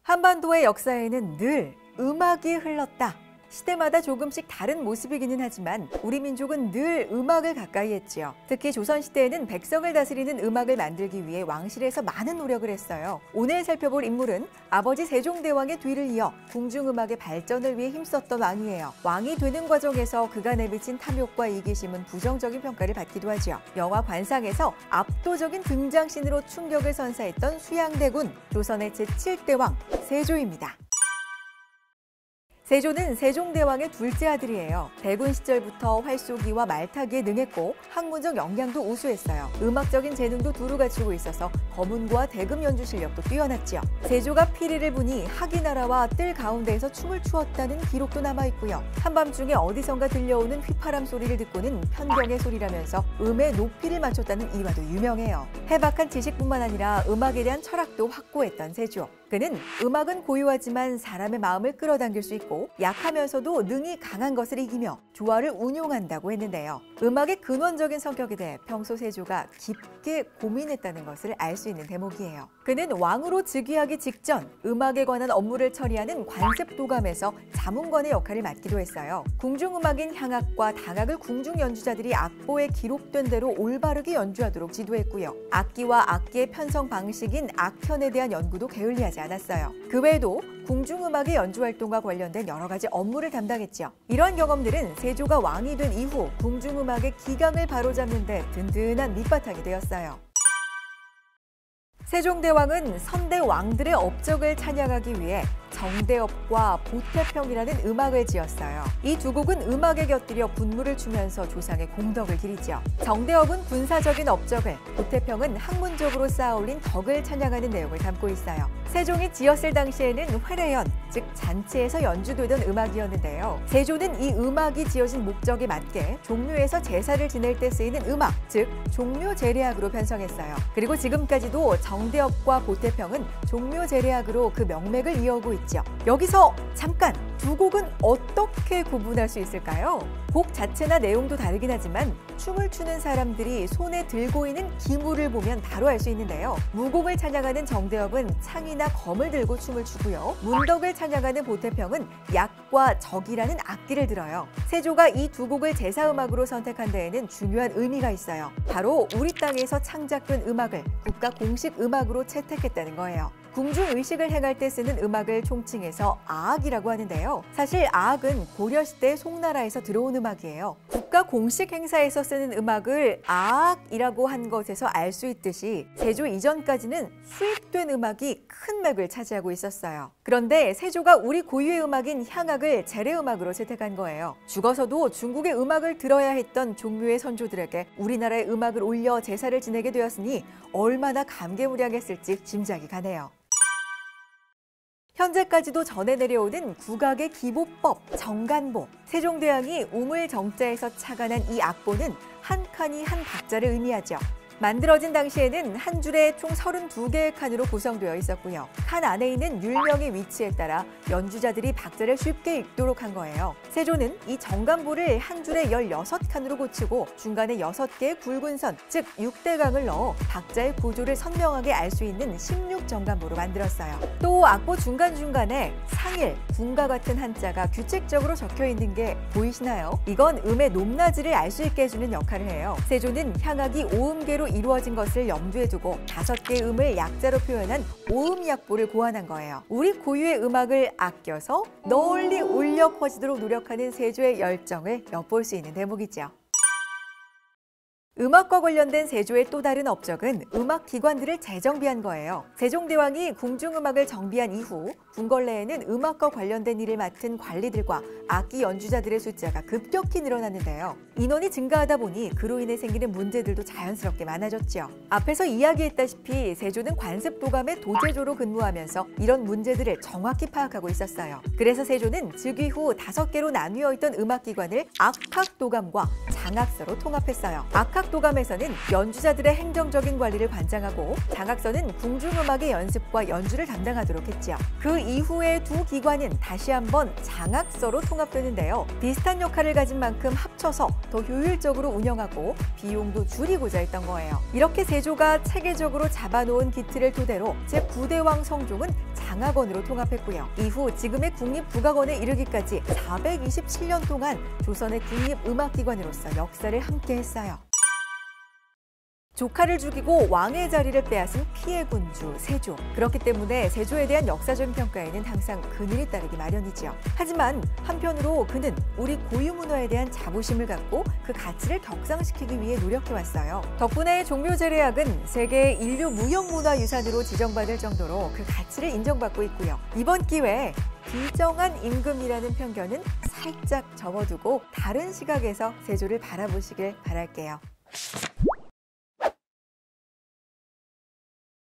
한반도의 역사에는 늘 음악이 흘렀다. 시대마다 조금씩 다른 모습이기는 하지만 우리 민족은 늘 음악을 가까이 했지요. 특히 조선시대에는 백성을 다스리는 음악을 만들기 위해 왕실에서 많은 노력을 했어요. 오늘 살펴볼 인물은 아버지 세종대왕의 뒤를 이어 궁중음악의 발전을 위해 힘썼던 왕이에요. 왕이 되는 과정에서 그가 내비친 탐욕과 이기심은 부정적인 평가를 받기도 하죠. 영화 관상에서 압도적인 등장신으로 충격을 선사했던 수양대군, 조선의 제7대왕 세조입니다. 세조는 세종대왕의 둘째 아들이에요. 대군 시절부터 활쏘기와 말타기에 능했고 학문적 역량도 우수했어요. 음악적인 재능도 두루 갖추고 있어서 거문과 대금 연주 실력도 뛰어났지요. 세조가 피리를 부니 하기나라와 뜰 가운데에서 춤을 추었다는 기록도 남아있고요. 한밤중에 어디선가 들려오는 휘파람 소리를 듣고는 편경의 소리라면서 음의 높이를 맞췄다는 일화도 유명해요. 해박한 지식뿐만 아니라 음악에 대한 철학도 확고했던 세조. 그는 음악은 고유하지만 사람의 마음을 끌어당길 수 있고 약하면서도 능히 강한 것을 이기며 조화를 운용한다고 했는데요. 음악의 근원적인 성격에 대해 평소 세조가 깊게 고민했다는 것을 알 수 있는 대목이에요. 그는 왕으로 즉위하기 직전 음악에 관한 업무를 처리하는 관습도감에서 자문관의 역할을 맡기도 했어요. 궁중음악인 향악과 당악을 궁중 연주자들이 악보에 기록된 대로 올바르게 연주하도록 지도했고요. 악기와 악기의 편성 방식인 악현에 대한 연구도 게을리하지 않았어요. 그 외에도 궁중음악의 연주 활동과 관련된 여러 가지 업무를 담당했죠. 이러한 경험들은 세조가 왕이 된 이후 궁중음악의 기강을 바로잡는 데 든든한 밑바탕이 되었어요. 세종대왕은 선대 왕들의 업적을 찬양하기 위해 정대업과 보태평이라는 음악을 지었어요. 이 두 곡은 음악에 곁들여 분무를 추면서 조상의 공덕을 기리죠. 정대업은 군사적인 업적을, 보태평은 학문적으로 쌓아올린 덕을 찬양하는 내용을 담고 있어요. 세종이 지었을 당시에는 회례연, 즉 잔치에서 연주되던 음악이었는데요. 세조는 이 음악이 지어진 목적에 맞게 종묘에서 제사를 지낼 때 쓰이는 음악, 즉 종묘제례악으로 편성했어요. 그리고 지금까지도 정대업과 보태평은 종묘제례악으로 그 명맥을 이어오고 있죠. 여기서 잠깐! 두 곡은 어떻게 구분할 수 있을까요? 곡 자체나 내용도 다르긴 하지만 춤을 추는 사람들이 손에 들고 있는 기물을 보면 바로 알 수 있는데요. 무공을 찬양하는 정대업은 창이나 검을 들고 춤을 추고요. 문덕을 찬양하는 보태평은 약과 적이라는 악기를 들어요. 세조가 이 두 곡을 제사음악으로 선택한 데에는 중요한 의미가 있어요. 바로 우리 땅에서 창작된 음악을 국가 공식 음악으로 채택했다는 거예요. 궁중의식을 행할 때 쓰는 음악을 총칭해서 아악이라고 하는데요. 사실 아악은 고려시대 송나라에서 들어온 음악이에요. 국가 공식 행사에서 쓰는 음악을 아악이라고 한 것에서 알 수 있듯이 세조 이전까지는 수입된 음악이 큰 맥을 차지하고 있었어요. 그런데 세조가 우리 고유의 음악인 향악을 제례음악으로 채택한 거예요. 죽어서도 중국의 음악을 들어야 했던 종묘의 선조들에게 우리나라의 음악을 올려 제사를 지내게 되었으니 얼마나 감개무량했을지 짐작이 가네요. 현재까지도 전해 내려오는 국악의 기보법, 정간보. 세종대왕이 우물정자에서 착안한 이 악보는 한 칸이 한 박자를 의미하죠. 만들어진 당시에는 한 줄에 총 32개의 칸으로 구성되어 있었고요. 칸 안에 있는 율명의 위치에 따라 연주자들이 박자를 쉽게 읽도록 한 거예요. 세조는 이 정간보를 한 줄에 16칸으로 고치고 중간에 6개의 굵은 선, 즉 6대강을 넣어 박자의 구조를 선명하게 알 수 있는 16정간보로 만들었어요. 또 악보 중간중간에 상일, 군과 같은 한자가 규칙적으로 적혀 있는 게 보이시나요? 이건 음의 높낮이를 알 수 있게 해주는 역할을 해요. 세조는 향악이 5음계로 이루어진 것을 염두에 두고 5개의 음을 약자로 표현한 오음약보를 고안한 거예요. 우리 고유의 음악을 아껴서 널리 울려 퍼지도록 노력하는 세조의 열정을 엿볼 수 있는 대목이죠. 음악과 관련된 세조의 또 다른 업적은 음악 기관들을 재정비한 거예요. 세종대왕이 궁중음악을 정비한 이후 궁궐 내에는 음악과 관련된 일을 맡은 관리들과 악기 연주자들의 숫자가 급격히 늘어났는데요. 인원이 증가하다 보니 그로 인해 생기는 문제들도 자연스럽게 많아졌죠. 앞에서 이야기했다시피 세조는 관습도감의 도제조로 근무하면서 이런 문제들을 정확히 파악하고 있었어요. 그래서 세조는 즉위 후 5개로 나뉘어 있던 음악기관을 악학도감과 장악서로 통합했어요. 악학 음악도감에서는 연주자들의 행정적인 관리를 관장하고 장학서는 궁중음악의 연습과 연주를 담당하도록 했지요. 그 이후에 두 기관은 다시 한번 장학서로 통합되는데요. 비슷한 역할을 가진 만큼 합쳐서 더 효율적으로 운영하고 비용도 줄이고자 했던 거예요. 이렇게 세조가 체계적으로 잡아놓은 기틀을 토대로 제9대왕 성종은 장학원으로 통합했고요. 이후 지금의 국립국악원에 이르기까지 427년 동안 조선의 국립음악기관으로서 역사를 함께했어요. 조카를 죽이고 왕의 자리를 빼앗은 피해 군주 세조. 그렇기 때문에 세조에 대한 역사적인 평가에는 항상 그늘이 따르기 마련이지요. 하지만 한편으로 그는 우리 고유 문화에 대한 자부심을 갖고 그 가치를 격상시키기 위해 노력해왔어요. 덕분에 종묘제례악은 세계 인류 무형문화유산으로 지정받을 정도로 그 가치를 인정받고 있고요. 이번 기회에 비정한 임금이라는 편견은 살짝 접어두고 다른 시각에서 세조를 바라보시길 바랄게요.